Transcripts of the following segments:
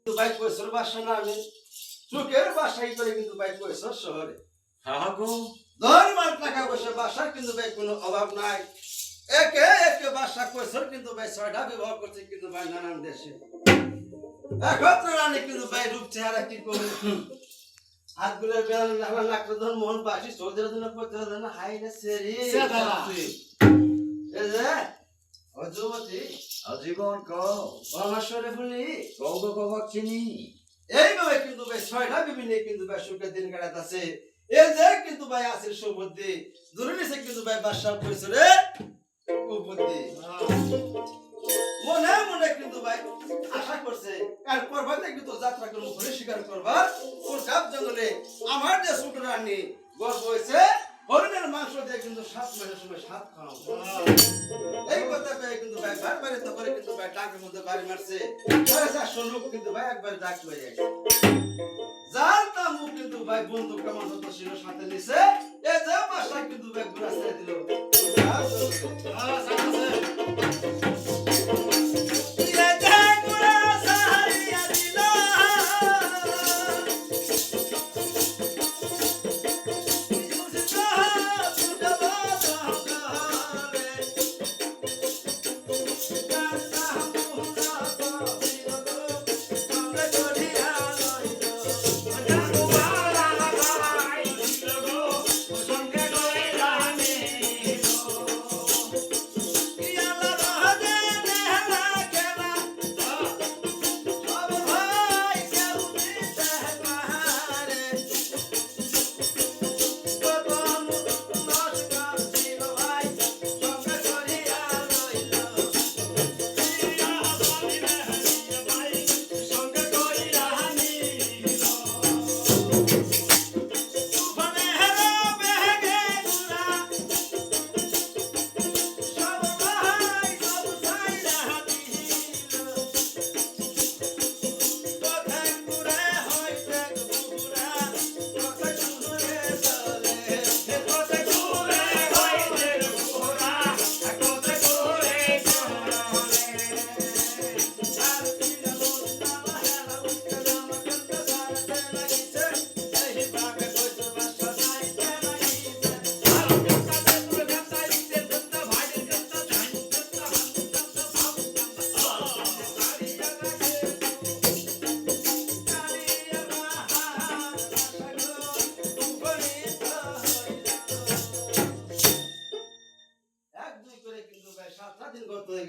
ভাই কইছর বাসা না আমি চোখের বাসাই করে কিন্তু ভাই কইছর শহরে হ্যাঁ গো নরমাল টাকা পয়সা বাসার কিন্তু ভাই কোনো অভাব নাই একে একে বাসা কইছর কিন্তু ভাই ছয়টা বিবাহ করছে কিন্তু ভাই নানান দেশে একত্র রানী কিন্তু ভাই রূপ চেহারা কি করবে হাতগুলোর বেল লাগা নাকটা ধর মন পাশি চোখের জন্য করতে হবে না হাই রে সেরি এই যে অজুমতি আজীবন কও অনশ্বরে ফুলি কও গো কবাক চিনি এইভাবে কিন্তু ভাই ছয়টা বিভিন্ন কিন্তু ভাই সুখের দিন কাটাতেছে এই যে কিন্তু ভাই আসির সুবুদ্ধি ধরে নিছে কিন্তু ভাই বাদশাহ কইছে রে কুবুদ্ধি মনে মনে কিন্তু ভাই আশা করছে কাল পর্বতে কিন্তু যাত্রা করব ঘুরে শিকার করবার ওর সব জঙ্গলে আমার যে ছোট রানী গর্ব হয়েছে হরিণের মাংস দিয়ে কিন্তু 7 মাসের সময় 7 খাও এই কথা কয়ে কিন্তু ভাই বারবারে তো করে কিন্তু ভাই টাকের মধ্যে বাড়ি মারছে পরে যা শুনুক কিন্তু ভাই একবার ডাক লয়ে গেছে জানতা মুখ কিন্তু ভাই বন্দুক কেমন হতো ছিল সাথে নিছে এই যে বাসা কিন্তু ভাই ঘুরা ছেড়ে দিল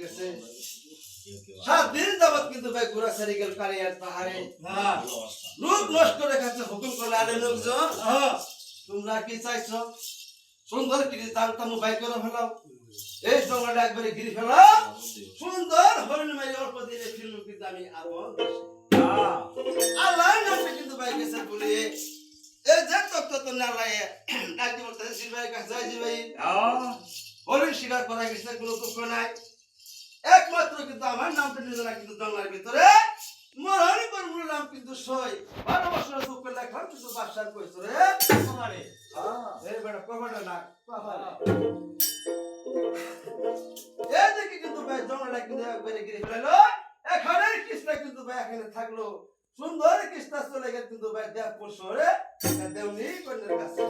গেছে 7 দিন যাবত কিন্তু ভাই ঘোরাছাড়ি গেল কালিয়ার পাহাড়ে লোক নষ্ট করে খাচ্ছে হুকুম করলে আরে লোকজন তোমরা কি চাইছো সুন্দর কি দামটামু বাই করে ফেলাও এই জঙ্গলটা একবারে ঘিরে ফেলাও সুন্দর হরিণ মাই অল্প দিনে ফিরলু কিন্তু আমি আপন আল্লাহর নামে কিন্তু ভাই গেছে বলে এই যে তত্ত্ব তো না লাগে ডাকি বলতে সিলভাই কাছে যাই ভাই হরিণ শিকার করা গেছে কোনো দুঃখ নাই একমাত্র কিন্তু আমার নামটা নিয়ে না কিন্তু জঙ্গলের ভিতরে মরহরি পরমুর নাম কিন্তু সই 12 বছর দুঃখ লেখা কিন্তু বাদশার কইছো রে তোমারে এই বেটা কমাটা না বাবা এই দেখি কিন্তু ভাই জঙ্গলটা কিন্তু একবারে ঘিরে ফেললো এখানে কৃষ্ণা কিন্তু ভাই এখানে থাকলো সুন্দর কৃষ্ণা চলে গেল কিন্তু ভাই দেবপুর শহরে দেওনি কন্যার কাছে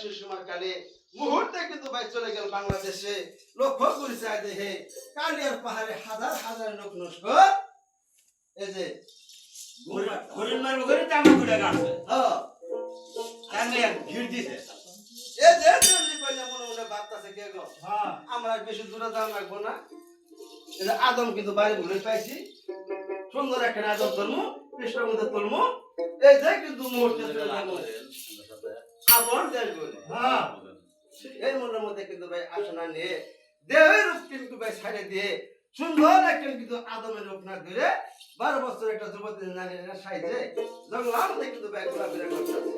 সেই সময় কালে মুহূর্তে কিন্তু ভাই চলে গেল বাংলাদেশে। লক্ষ্য করেছে দেখে কালিয়ার পাহাড়ে হাজার হাজার লোক নস্কর এই যে হরিণ মারবো করে তামা গুড়া গাছে হ্যাঁ তাহলে ভিড় দিছে এই যে জলদি কইলে মনে মনে ভাবতাছে কে গো হ্যাঁ আমরা আর বেশি দূরে যাওয়া লাগবো না। এই যে আদম কিন্তু বাড়ি ভুলে পাইছি, সুন্দর একটা আদম তুলমু, কৃষ্ণের মধ্যে তুলমু, এই যে কিন্তু মুহূর্তে চলে যাবো আপন দেশ বলে। হ্যাঁ এই মনের মধ্যে কিন্তু ভাই আসনা নিয়ে দেহের রূপ কিন্তু ভাই ছাড়ে দিয়ে সুন্দর একটা কিন্তু আদমের রূপ না ধরে 12 বছর একটা যুবতী নারী সাইজে জঙ্গলার মধ্যে কিন্তু ভাই ঘোরাফেরা করতেছে।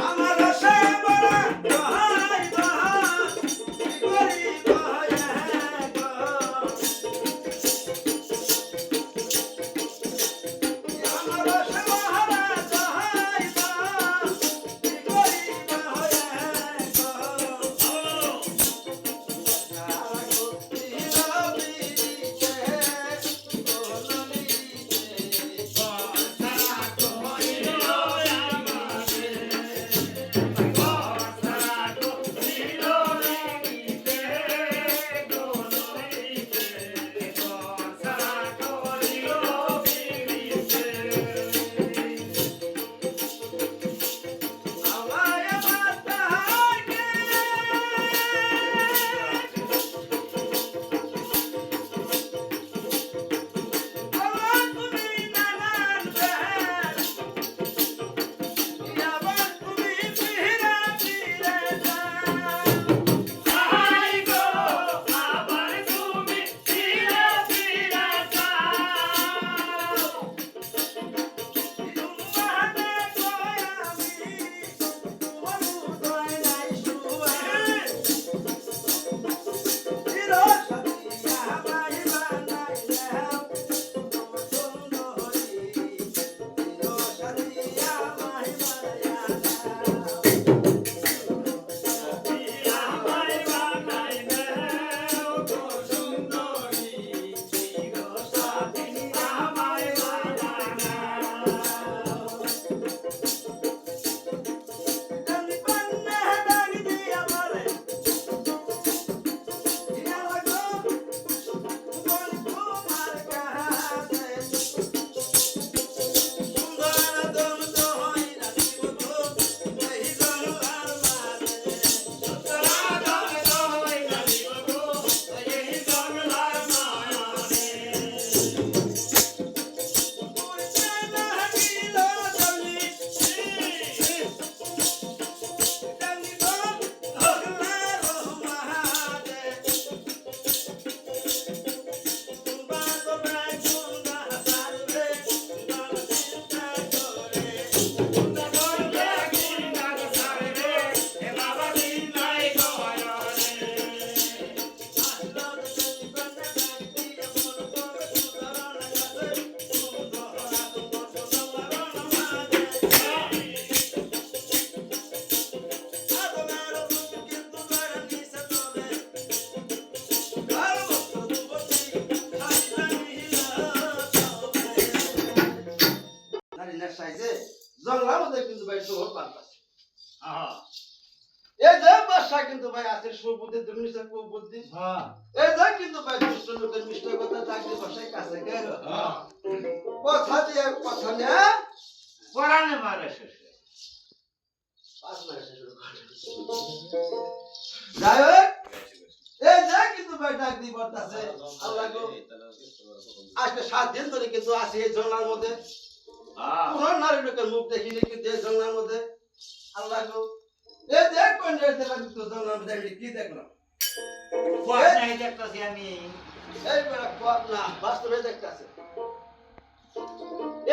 আমার আশা বড় দহাই দহাই করি দহাই গো আমার আশা মহারাজ দহাই দহাই করি দহাই সাইজে জঙ্গলার মধ্যে কিন্তু ভাই শহর পাল্টাছে। এই যে বাসা কিন্তু ভাই আছে সুবুদ্ধি দুর্নিশা কুবুদ্ধি। এই যে কিন্তু ভাই দুষ্ট লোকের মিষ্ট কথা চাকরি বাসায় কাছে গেল কথা দিয়ে কথা না পরানে মারে শেষে পাঁচ মাস যাই হোক এই যে কিন্তু ভাই ডাক দিয়ে বলতাছে আল্লাহ গো আজকে 7 দিন ধরে কিন্তু আছে এই জঙ্গলার মধ্যে কোন নারী লোকের মুখ দেখিনি কিন্তু এই জঙ্গলার মধ্যে আল্লাহ গো এই যে কোন দেখলাম তো জঙ্গলার মধ্যে আমি কি দেখলাম কোয়া নাই দেখতাছি আমি এই বড় কোয়াত না বাস্তবে দেখতাছে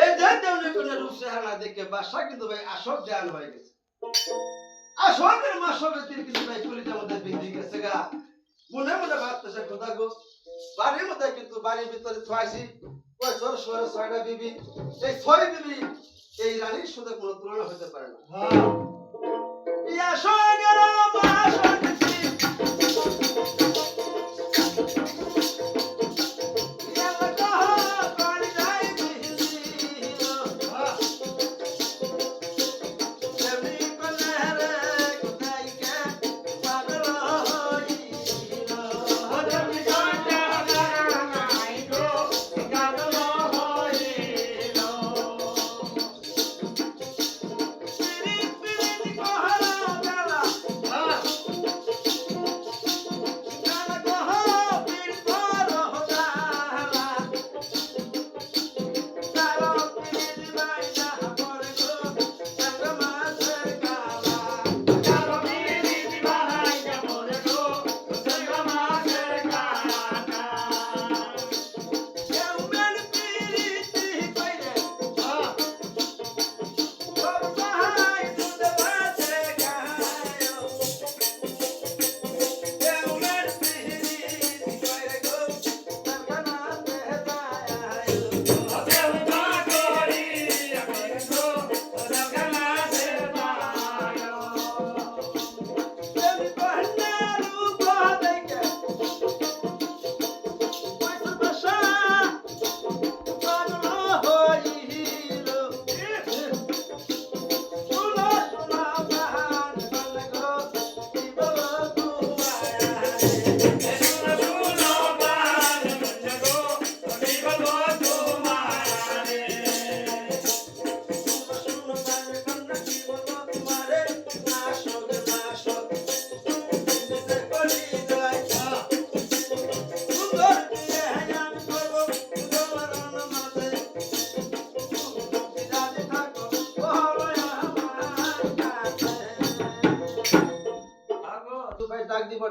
এই যে দেউলে কোন রূপসাহানা দেখে বাসা কিন্তু ভাই আসল জ্ঞান হয়ে গেছে আসলের মাসলের তীর কিন্তু ভাই কলিজার মধ্যে বিধি গেছে গা মনে মনে ভাবতেছে খোদা গো বাড়ির মধ্যে কিন্তু বাড়ির ভিতরে থুয়াইছি ওই ছোট শহরে 6টা বিবি এই 6 বিবি এই রানীর সাথে কোনো তুলনা হতে পারে না। ইয়া সগের মাসলছি ইয়া কহ পানি যাই বিহি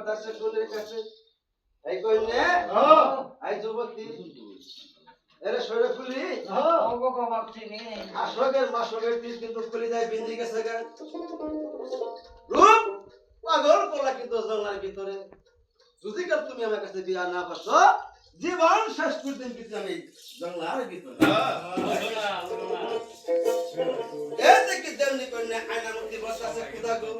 দাসে কোলের কাছে এই কইনে আই যুবতী এরে সরে ফুলি অঙ্গ কবাক চিনি আশকের মাসকের তীর কিন্তু খুলে যায় বিন্দি গেছে গা রূপ পাগল পোলা কিন্তু জঙ্গলের ভিতরে যদি কাল তুমি আমার কাছে বিয়া না করছো জীবন শেষ করতেন কিন্তু আমি জঙ্গলের ভিতরে এই দেখি দেমনি কন্যা আয়নার মধ্যে বসে আছে খুদা গো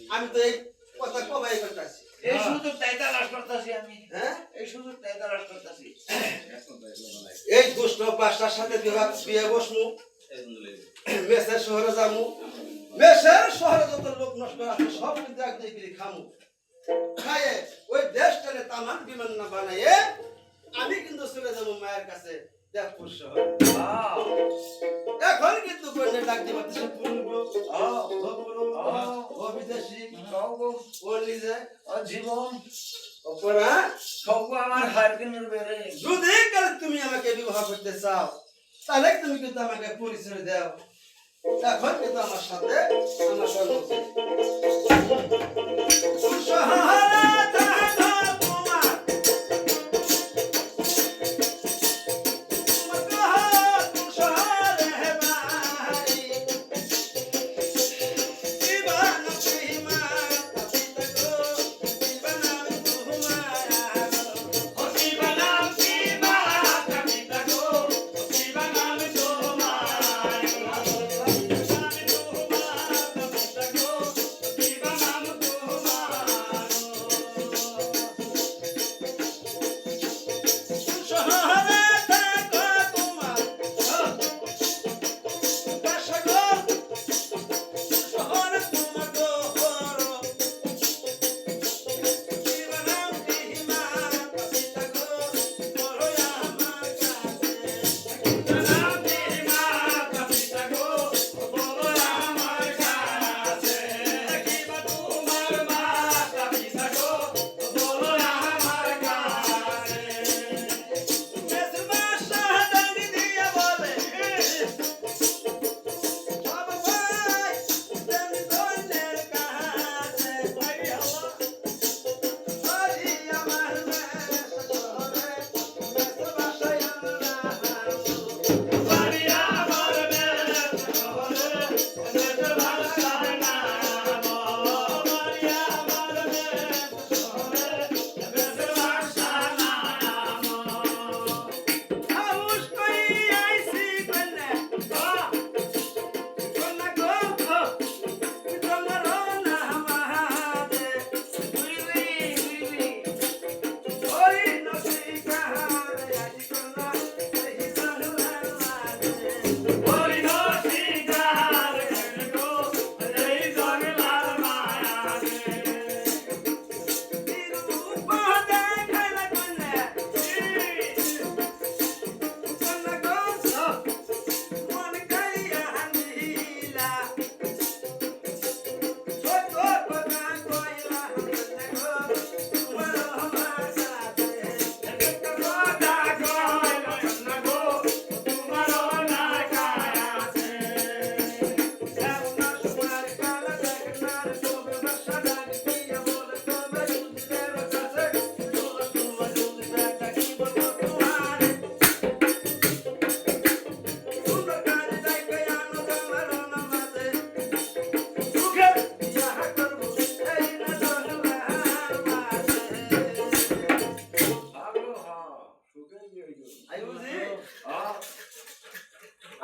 আমি তো এই কথা কবাই করতেছি এই সুযোগ তাই তালাশ করতেছি আমি হ্যাঁ এই সুযোগ তাই তালাশ করতেছি এই দুষ্ট বাসার সাথে বিয়ে বসমু মেসের শহরে যামু মেসের শহরে যত লোক নষ্ট আছে সব কিন্তু একদিন গিয়ে খামু খায়ে ওই দেশটারে তামান বিমান না বানাইয়ে আমি কিন্তু চলে যাবো মায়ের কাছে দেবপুর শহরে এখন কিন্তু কন্যা ডাক দিবা সে পুরনো ও বিদেশি ও নিজে জীবন অপরা সব আমার হারকিনের বেড়ে যদি কাল তুমি আমাকে বিবাহ করতে চাও তাহলে তুমি কিন্তু আমাকে পরিচয় দাও এখন কিন্তু আমার সাথে আমার সম্মুখে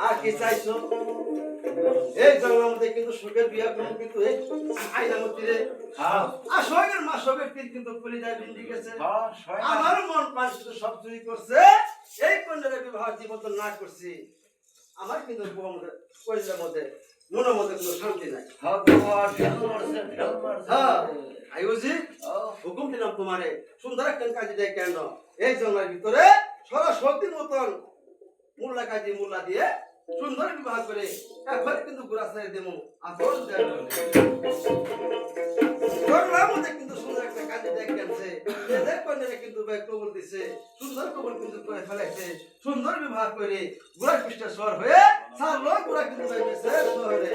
আর কি চাইছো এই জঙ্গলের মধ্যে কিন্তু সুখের বিয়া করুন কিন্তু এই আইনার মধ্যে আর সগের মা সগের তীর কিন্তু খুলে যায় বিন্দি গেছে আমার মন প্রাণ কিন্তু সব চুরি করছে এই কন্যার বিবাহ জীবন তো না করছি আমার কিন্তু কইলের মধ্যে মনের মধ্যে কোনো শান্তি নাই আইউজি হুকুম দিলাম তোমারে সুন্দর একটা কাজে দেয় কেন এই জঙ্গলের ভিতরে সরস্বতীর মতন মুল্লা কাজী মুল্লা দিয়ে সুন্দর বিবাহ করে এখন কিন্তু গুড়া ছেড়ে দেবো আসল মধ্যে কিন্তু সুন্দর একটা কাজে দেখ গেছে এদের কন্যারা কিন্তু কবুল দিছে সুন্দর কবুল কিন্তু করে ফেলাইছে সুন্দর বিবাহ করে গুড়া পৃষ্ঠে স্বর হয়ে সারলো গুড়া কিন্তু গেছে শহরে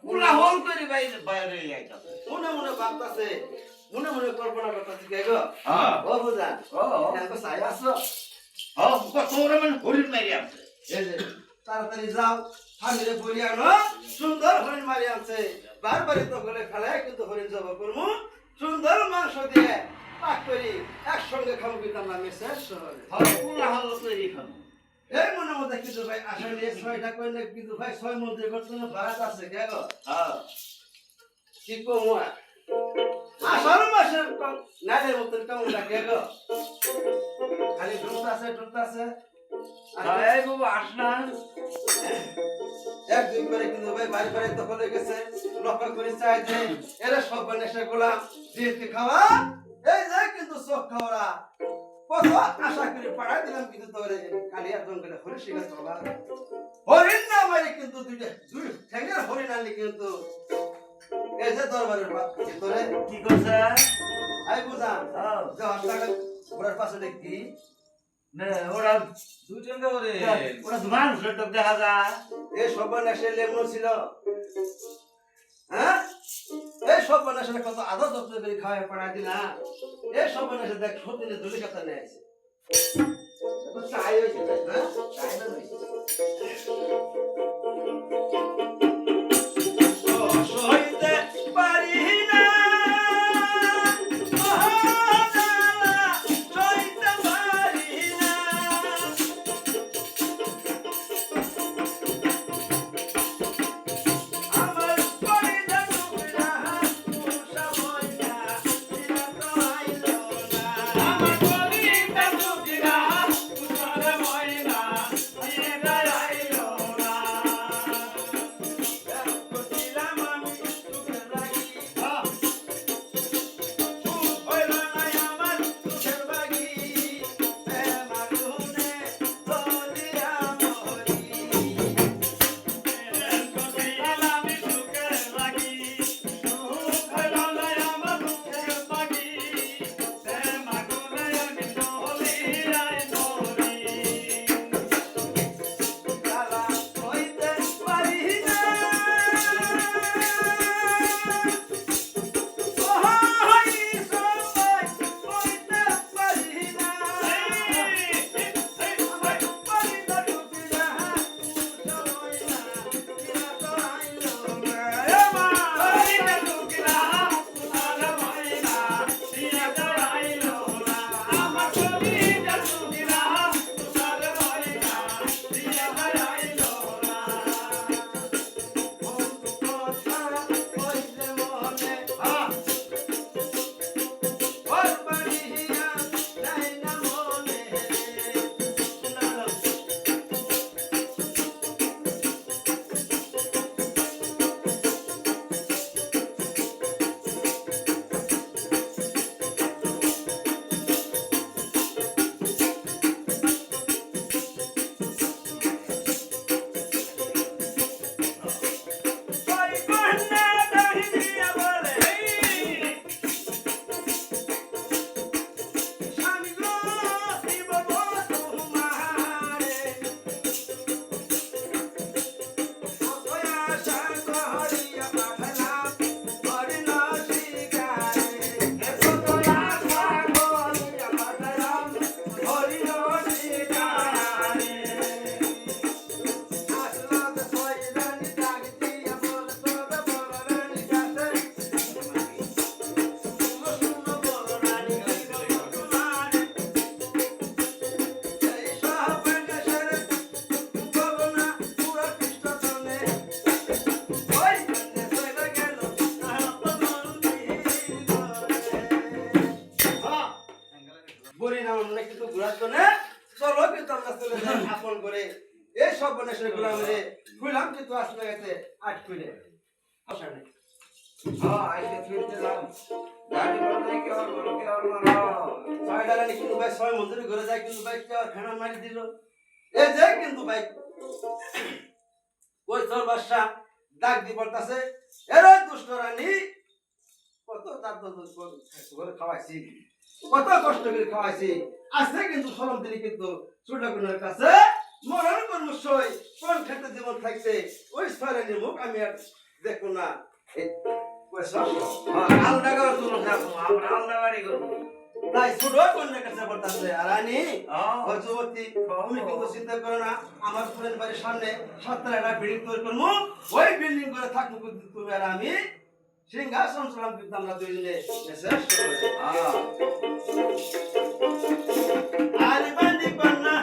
পুরা হল করে বাইরে বাইরে যাইতাছে মনে মনে ভাবতাছে মনে মনে কল্পনা করতেছে কে গো হ্যাঁ ও বুঝা ও এখন সাই আসো ও তোরা মানে হরিণ মারি আছে এই যে তাড়াতাড়ি যাও হামিরে বলি আনো সুন্দর হরিণ মারি আনছে বারবারই তো গলে ফেলায় কিন্তু হরিণ জব করমু সুন্দর মাংস দিয়ে পাক করি একসঙ্গে খাবো কিন্তু আমরা মেসেজ শহরে হল পুরা হল করে খাবো এই মনে মধ্যে কিন্তু ভাই আশা নিয়ে 6টা কইলে কিন্তু ভাই 6 মন্দির করতে না ভাড়া আছে কে গো হ্যাঁ কি কমু আষাঢ় মাসের নাইলের মতন কেমন লাগে গো খালি ঢুকতাছে এই বাবা আস না এক দুই করে কিন্তু ভাই বাড়ি বাড়ি দখল হয়ে গেছে লক্ষ্য করে চাই যে এরা সব বানেসে গোলাম জিলপি খাওয়া এই যে কিন্তু চোখ খাওয়া কত আশা করে পাড়াই দিলাম কিন্তু তোরে কালিয়া জঙ্গলে হরিণ শিকার চলা হরিণ না মারি কিন্তু দুই ঠেঙ্গের হরিণ আনলি কিন্তু এই যে দরবারের ভিতরে কি করছে আই বুঝান হ্যাঁ যে হাসটাকে ঘোড়ার পাশে দেখি নে ওরা দুই টাকা করে ওরা মানুষের তো দেখা যায় এই সব বানেসে লেমনো ছিল হ্যাঁ এই সব বানেসে কত আদর যত্ন করে খাওয়াই পাড়াই দিলা এই সব বানেসে দেখ সত্যি দুলি কথা নিয়ে আছে চাই হয়েছে হ্যাঁ চাই না হয়েছে সইতে পারি না সইতে পারি না আমার কলিজা টুকরা মুষা ময়না দিলা তো আইলো না আমার কলিজা টুকরা মুষা ময়না দিলা আইলো না কইলাম আমি তোকে লাগি সুখ হইল না আমার তোকে লাগি মাগুনে বলিয়া মরি তারা হইতে পারি না ওহাই সবাই হইতে পারি না আমার কলিজা টুকরা মুষা ময়না দিলা তো আইলো না কলিজা টুকরা মুষা ময়না দিলা তো আইলো না আমার কলিজা টুকরা মুষা ময়না দিলা তো আইলো না বন্ধু কথা কইলে মনে ওর বাড়িয়া যাই না মনে শুনালাম ওই কন্যা দাহিয়া বলে স্বামী গো দিব তোমারে ওই আশা করিয়া পাঠালাম হরিণ শিকারে কত আশা করিয়া পাঠালাম হরিণ শিকারে আসলাম সইলানি ডাক দিয়া বল তবে বল রানী কাছে শুনো বল রানী কাছে তোমারে এই সব দেশের বলো না পুরা কৃষ্ণ চলে ওই সইলা গেল বলি না আমরা কিন্তু ঘুরার জন্য চলো কিন্তু আমরা চলে যাই আপন করে এই সব বনেশ্বর গুলাম রে খুইলাম কিন্তু আসলে গেছে আট খুলে আসা নেই হ্যাঁ আইতে ফিরতেলাম গাড়ি বলে কি আর বলো কি আর মারো ছয় ডালানি কিন্তু ভাই 6 মন্দিরে ঘুরে যায় কিন্তু ভাই কেউ খানা মারি দিল এই যে কিন্তু ভাই ওই তোর বাদশা ডাক দি পড়তাছে এরে দুষ্ট রানী কত তার তো ঘরে খাওয়াইছি কত কষ্ট করে খাওয়াইছি আজকে কিন্তু সরম দিলি কিন্তু ছোটগুলোর কাছে মরণ কর্মসই কোন ক্ষেত্রে জীবন থাকতে ওই সরানি মুখ আমি আর দেখো না এই পয়সা হ্যাঁ আলাদা করে তুলো থাকবো আমরা আলাদা বাড়ি করবো তাই ছোট কন্যা কাছে বলতেছে আর রানী ওই যুবতী তুমি কিন্তু চিন্তা করো না আমার ফুলের বাড়ির সামনে 7 একটা বিল্ডিং তৈরি করবো ওই বিল্ডিং করে থাকবো কিন্তু তুমি আর আমি সিংহাসন চলাম কিন্তু আমরা দুইজনে শ্রেষ্ঠ করে হ্যাঁ আরে বান্দি কন্যা